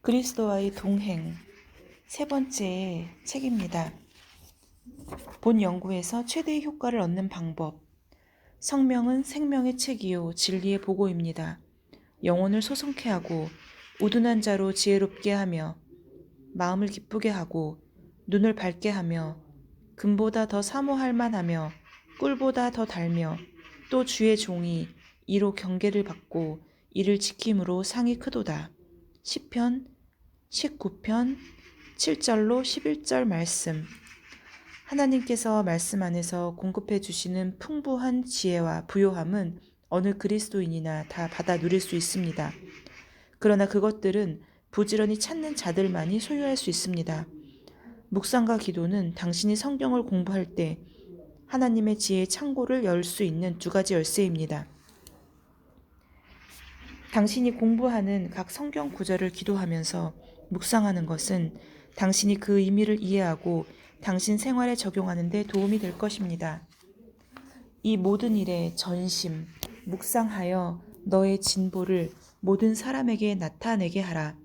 그리스도와의 동행 세 번째 책입니다. 본 연구에서 최대의 효과를 얻는 방법. 성명은 생명의 책이요 진리의 보고입니다. 영혼을 소송케 하고 우둔한 자로 지혜롭게 하며 마음을 기쁘게 하고 눈을 밝게 하며 금보다 더 사모할 만하며 꿀보다 더 달며 또 주의 종이 이로 경계를 받고 이를 지킴으로 상이 크도다. 시편 19편 7절로 11절 말씀. 하나님께서 말씀 안에서 공급해 주시는 풍부한 지혜와 부요함은 어느 그리스도인이나 다 받아 누릴 수 있습니다. 그러나 그것들은 부지런히 찾는 자들만이 소유할 수 있습니다. 묵상과 기도는 당신이 성경을 공부할 때 하나님의 지혜의 창고를 열 수 있는 두 가지 열쇠입니다. 당신이 공부하는 각 성경 구절을 기도하면서 묵상하는 것은 당신이 그 의미를 이해하고 당신 생활에 적용하는 데 도움이 될 것입니다. 이 모든 일에 전심, 묵상하여 너의 진보를 모든 사람에게 나타내게 하라.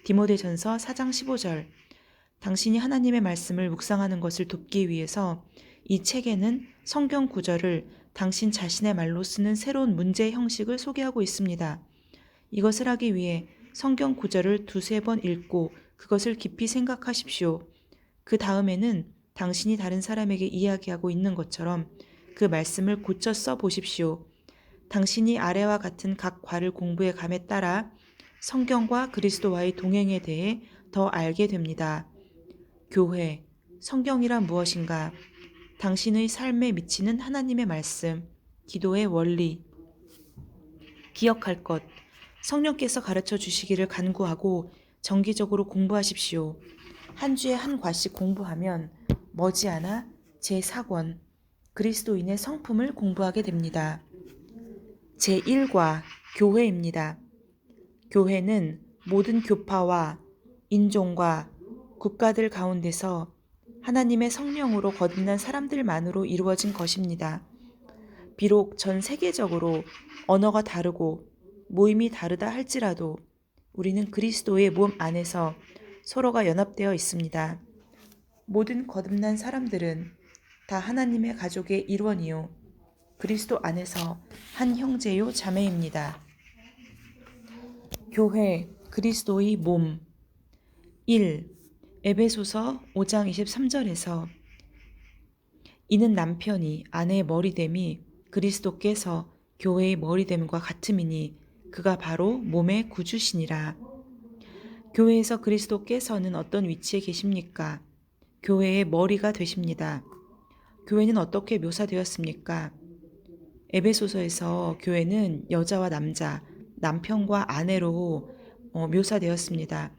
디모데전서 4장 15절. 당신이 하나님의 말씀을 묵상하는 것을 돕기 위해서 이 책에는 성경 구절을 당신 자신의 말로 쓰는 새로운 문제 형식을 소개하고 있습니다. 이것을 하기 위해 성경 구절을 두세 번 읽고 그것을 깊이 생각하십시오. 그 다음에는 당신이 다른 사람에게 이야기하고 있는 것처럼 그 말씀을 고쳐 써 보십시오. 당신이 아래와 같은 각 과를 공부해 감에 따라 성경과 그리스도와의 동행에 대해 더 알게 됩니다. 교회, 성경이란 무엇인가? 당신의 삶에 미치는 하나님의 말씀, 기도의 원리, 기억할 것, 성령께서 가르쳐 주시기를 간구하고 정기적으로 공부하십시오. 한 주에 한 과씩 공부하면 머지않아 제4권 그리스도인의 성품을 공부하게 됩니다. 제1과 교회입니다. 교회는 모든 교파와 인종과 국가들 가운데서 하나님의 성령으로 거듭난 사람들만으로 이루어진 것입니다. 비록 전 세계적으로 언어가 다르고 모임이 다르다 할지라도 우리는 그리스도의 몸 안에서 서로가 연합되어 있습니다. 모든 거듭난 사람들은 다 하나님의 가족의 일원이요 그리스도 안에서 한 형제요 자매입니다. 교회, 그리스도의 몸. 1. 에베소서 5장 23절에서 이는 남편이 아내의 머리됨이 그리스도께서 교회의 머리됨과 같음이니 그가 바로 몸의 구주시니라. 교회에서 그리스도께서는 어떤 위치에 계십니까? 교회의 머리가 되십니다. 교회는 어떻게 묘사되었습니까? 에베소서에서 교회는 여자와 남자, 남편과 아내로 묘사되었습니다.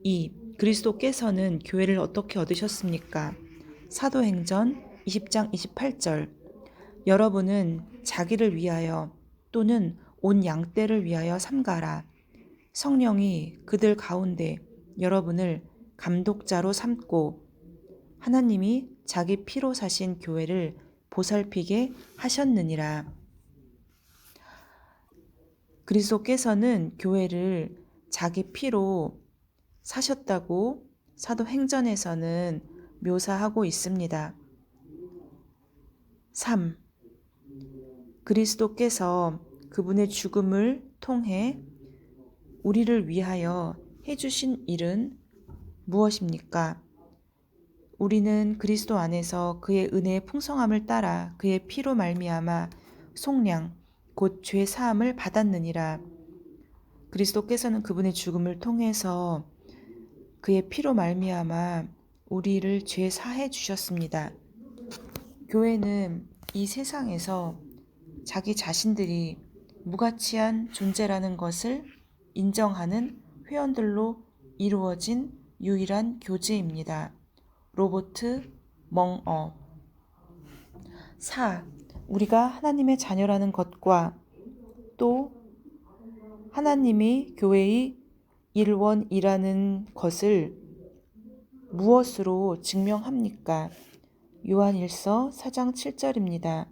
2. 그리스도께서는 교회를 어떻게 얻으셨습니까? 사도행전 20장 28절. 여러분은 자기를 위하여 또는 온 양떼를 위하여 삼가라. 성령이 그들 가운데 여러분을 감독자로 삼고 하나님이 자기 피로 사신 교회를 보살피게 하셨느니라. 그리스도께서는 교회를 자기 피로 사셨다고 사도행전에서는 묘사하고 있습니다. 3. 그리스도께서 그분의 죽음을 통해 우리를 위하여 해주신 일은 무엇입니까? 우리는 그리스도 안에서 그의 은혜의 풍성함을 따라 그의 피로 말미암아 속량 곧 죄 사함을 받았느니라. 그리스도께서는 그분의 죽음을 통해서 그의 피로 말미암아 우리를 죄 사해 주셨습니다. 교회는 이 세상에서 자기 자신들이 무가치한 존재라는 것을 인정하는 회원들로 이루어진 유일한 교제입니다. 로버트 멍어. 4. 우리가 하나님의 자녀라는 것과 또 하나님이 교회의 일원이라는 것을 무엇으로 증명합니까? 요한일서 4장 7절입니다.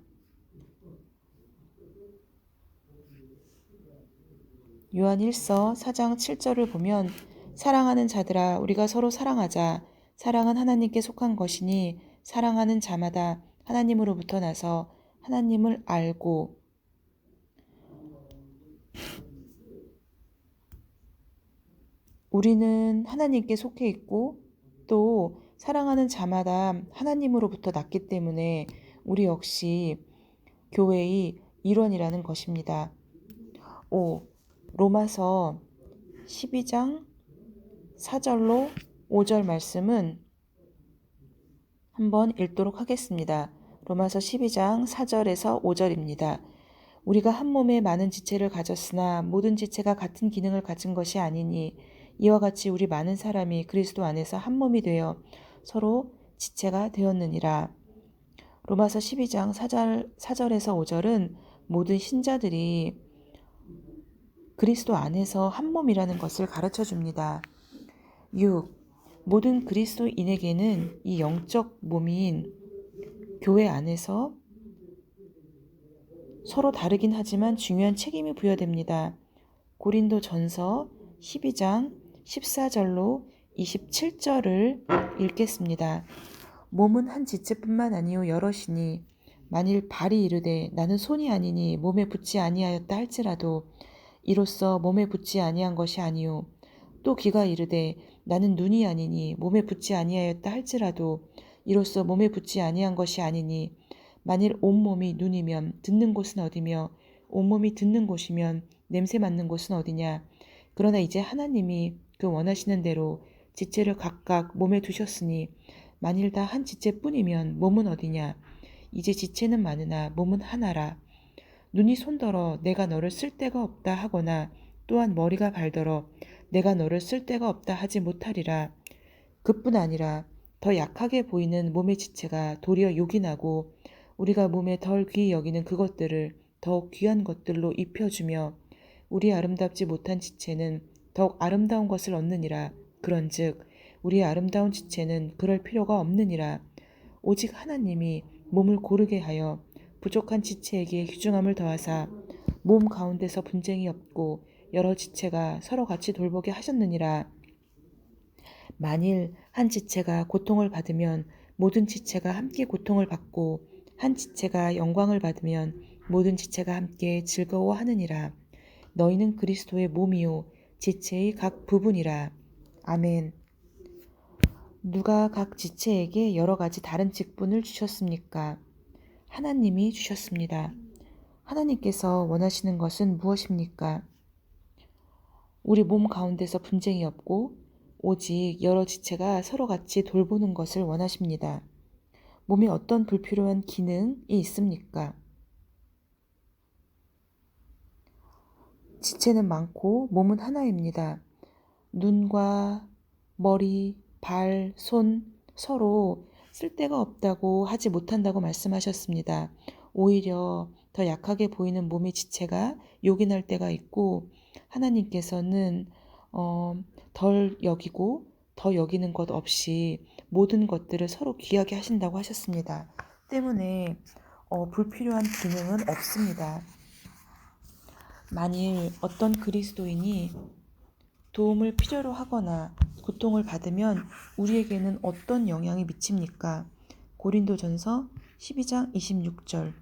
요한 1서 4장 7절을 보면 사랑하는 자들아 우리가 서로 사랑하자. 사랑은 하나님께 속한 것이니 사랑하는 자마다 하나님으로부터 나서 하나님을 알고 우리는 하나님께 속해 있고 또 사랑하는 자마다 하나님으로부터 났기 때문에 우리 역시 교회의 일원이라는 것입니다. 5. 로마서 12장 4절로 5절 말씀은 한번 읽도록 하겠습니다. 로마서 12장 4절에서 5절입니다. 우리가 한 몸에 많은 지체를 가졌으나 모든 지체가 같은 기능을 가진 것이 아니니 이와 같이 우리 많은 사람이 그리스도 안에서 한 몸이 되어 서로 지체가 되었느니라. 로마서 12장 4절에서 5절은 모든 신자들이 그리스도 안에서 한 몸이라는 것을 가르쳐 줍니다. 6. 모든 그리스도인에게는 이 영적 몸인 교회 안에서 서로 다르긴 하지만 중요한 책임이 부여됩니다. 고린도 전서 12장 14절로 27절을 읽겠습니다. 몸은 한 지체뿐만 아니요 여럿이니 만일 발이 이르되 나는 손이 아니니 몸에 붙지 아니하였다 할지라도 이로써 몸에 붙지 아니한 것이 아니요 또 귀가 이르되 나는 눈이 아니니 몸에 붙지 아니하였다 할지라도 이로써 몸에 붙지 아니한 것이 아니니 만일 온몸이 눈이면 듣는 곳은 어디며 온몸이 듣는 곳이면 냄새 맡는 곳은 어디냐. 그러나 이제 하나님이 그 원하시는 대로 지체를 각각 몸에 두셨으니 만일 다 한 지체뿐이면 몸은 어디냐. 이제 지체는 많으나 몸은 하나라. 눈이 손더러 내가 너를 쓸 데가 없다 하거나 또한 머리가 발더러 내가 너를 쓸 데가 없다 하지 못하리라. 그뿐 아니라 더 약하게 보이는 몸의 지체가 도리어 요긴하고 우리가 몸에 덜 귀히 여기는 그것들을 더욱 귀한 것들로 입혀주며 우리 아름답지 못한 지체는 더욱 아름다운 것을 얻느니라. 그런즉 우리의 아름다운 지체는 그럴 필요가 없느니라. 오직 하나님이 몸을 고르게 하여 부족한 지체에게 귀중함을 더하사 몸 가운데서 분쟁이 없고 여러 지체가 서로 같이 돌보게 하셨느니라. 만일 한 지체가 고통을 받으면 모든 지체가 함께 고통을 받고 한 지체가 영광을 받으면 모든 지체가 함께 즐거워하느니라. 너희는 그리스도의 몸이요 지체의 각 부분이라. 아멘. 누가 각 지체에게 여러 가지 다른 직분을 주셨습니까? 하나님이 주셨습니다. 하나님께서 원하시는 것은 무엇입니까? 우리 몸 가운데서 분쟁이 없고 오직 여러 지체가 서로 같이 돌보는 것을 원하십니다. 몸에 어떤 불필요한 기능이 있습니까? 지체는 많고 몸은 하나입니다. 눈과 머리, 발, 손 서로 쓸데가 없다고 하지 못한다고 말씀하셨습니다. 오히려 더 약하게 보이는 몸의 지체가 요긴할 때가 있고 하나님께서는 덜 여기고 더 여기는 것 없이 모든 것들을 서로 귀하게 하신다고 하셨습니다. 때문에 불필요한 기능은 없습니다. 만일 어떤 그리스도인이 도움을 필요로 하거나 고통을 받으면 우리에게는 어떤 영향이 미칩니까? 고린도전서 12장 26절.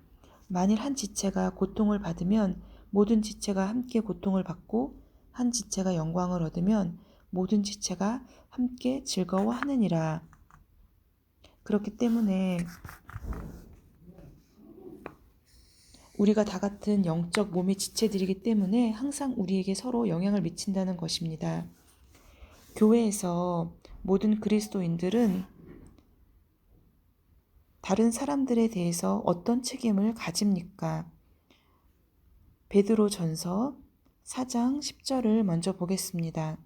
만일 한 지체가 고통을 받으면 모든 지체가 함께 고통을 받고 한 지체가 영광을 얻으면 모든 지체가 함께 즐거워하느니라. 그렇기 때문에 우리가 다 같은 영적 몸의 지체들이기 때문에 항상 우리에게 서로 영향을 미친다는 것입니다. 교회에서 모든 그리스도인들은 다른 사람들에 대해서 어떤 책임을 가집니까? 베드로전서 4장 10절을 먼저 보겠습니다.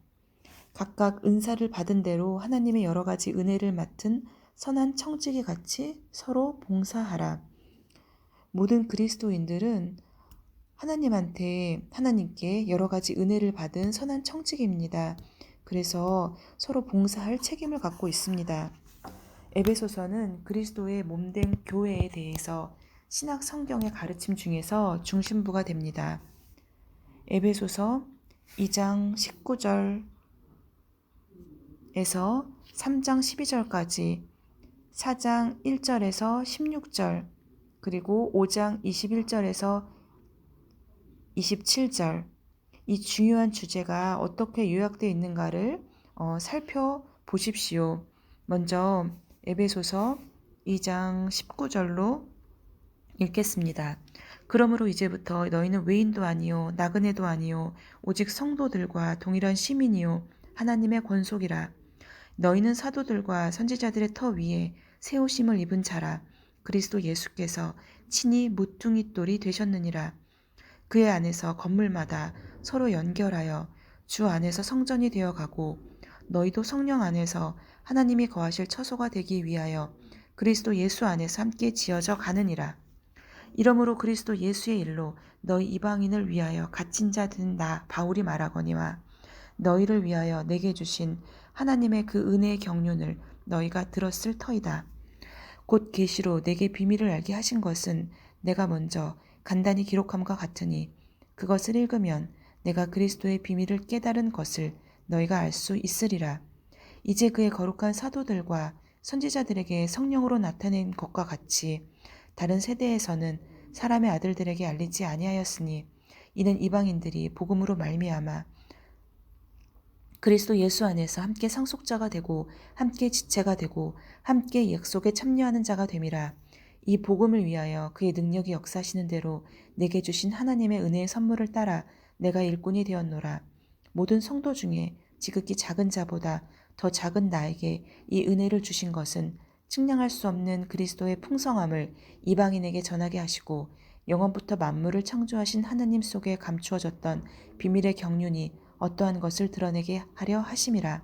각각 은사를 받은 대로 하나님의 여러 가지 은혜를 맡은 선한 청지기 같이 서로 봉사하라. 모든 그리스도인들은 하나님께 여러 가지 은혜를 받은 선한 청지기입니다. 그래서 서로 봉사할 책임을 갖고 있습니다. 에베소서는 그리스도의 몸된 교회에 대해서 신약 성경의 가르침 중에서 중심부가 됩니다. 에베소서 2장 19절에서 3장 12절까지, 4장 1절에서 16절, 그리고 5장 21절에서 27절, 이 중요한 주제가 어떻게 요약되어 있는가를 살펴보십시오. 먼저 에베소서 2장 19절로 읽겠습니다. 그러므로 이제부터 너희는 외인도 아니요 나그네도 아니요 오직 성도들과 동일한 시민이요 하나님의 권속이라. 너희는 사도들과 선지자들의 터 위에 세우심을 입은 자라. 그리스도 예수께서 친히 모퉁이 돌이 되셨느니라. 그의 안에서 건물마다 서로 연결하여 주 안에서 성전이 되어가고, 너희도 성령 안에서 하나님이 거하실 처소가 되기 위하여 그리스도 예수 안에서 함께 지어져 가느니라. 이러므로 그리스도 예수의 일로 너희 이방인을 위하여 갇힌 자 된 나 바울이 말하거니와, 너희를 위하여 내게 주신 하나님의 그 은혜의 경륜을 너희가 들었을 터이다. 곧 계시로 내게 비밀을 알게 하신 것은 내가 먼저 간단히 기록함과 같으니, 그것을 읽으면 내가 그리스도의 비밀을 깨달은 것을 너희가 알 수 있으리라. 이제 그의 거룩한 사도들과 선지자들에게 성령으로 나타낸 것과 같이 다른 세대에서는 사람의 아들들에게 알리지 아니하였으니, 이는 이방인들이 복음으로 말미암아 그리스도 예수 안에서 함께 상속자가 되고 함께 지체가 되고 함께 약속에 참여하는 자가 됨이라. 이 복음을 위하여 그의 능력이 역사하시는 대로 내게 주신 하나님의 은혜의 선물을 따라 내가 일꾼이 되었노라. 모든 성도 중에 지극히 작은 자보다 더 작은 나에게 이 은혜를 주신 것은 측량할 수 없는 그리스도의 풍성함을 이방인에게 전하게 하시고, 영원부터 만물을 창조하신 하나님 속에 감추어졌던 비밀의 경륜이 어떠한 것을 드러내게 하려 하심이라.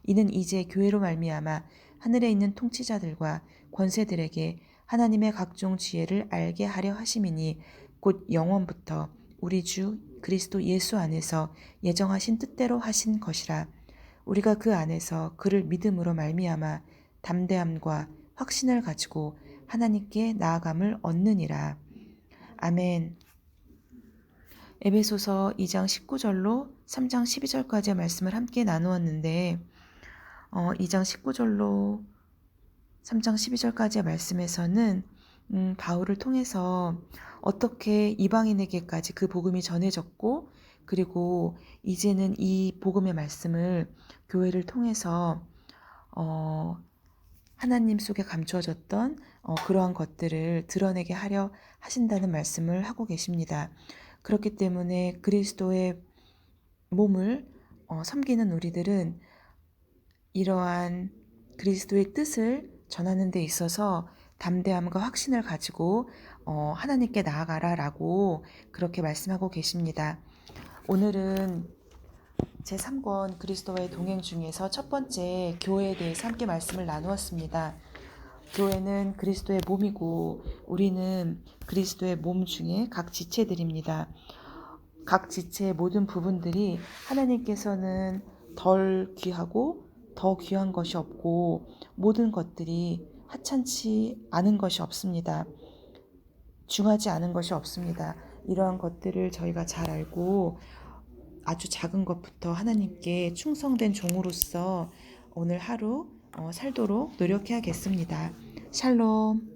이는 이제 교회로 말미암아 하늘에 있는 통치자들과 권세들에게 하나님의 각종 지혜를 알게 하려 하심이니, 곧 영원부터 우리 주 그리스도 예수 안에서 예정하신 뜻대로 하신 것이라. 우리가 그 안에서 그를 믿음으로 말미암아 담대함과 확신을 가지고 하나님께 나아감을 얻느니라. 아멘. 에베소서 2장 19절로 3장 12절까지의 말씀을 함께 나누었는데, 2장 19절로 3장 12절까지의 말씀에서는 바울을 통해서 어떻게 이방인에게까지 그 복음이 전해졌고, 그리고 이제는 이 복음의 말씀을 교회를 통해서 하나님 속에 감추어졌던 그러한 것들을 드러내게 하려 하신다는 말씀을 하고 계십니다. 그렇기 때문에 그리스도의 몸을 섬기는 우리들은 이러한 그리스도의 뜻을 전하는 데 있어서 담대함과 확신을 가지고 하나님께 나아가라라고 그렇게 말씀하고 계십니다. 오늘은 제3권 그리스도와의 동행 중에서 첫 번째 교회에 대해서 함께 말씀을 나누었습니다. 교회는 그리스도의 몸이고 우리는 그리스도의 몸 중에 각 지체들입니다. 각 지체의 모든 부분들이 하나님께서는 덜 귀하고 더 귀한 것이 없고, 모든 것들이 하찮지 않은 것이 없습니다. 중하지 않은 것이 없습니다. 이러한 것들을 저희가 잘 알고 아주 작은 것부터 하나님께 충성된 종으로서 오늘 하루 살도록 노력해야겠습니다. 샬롬.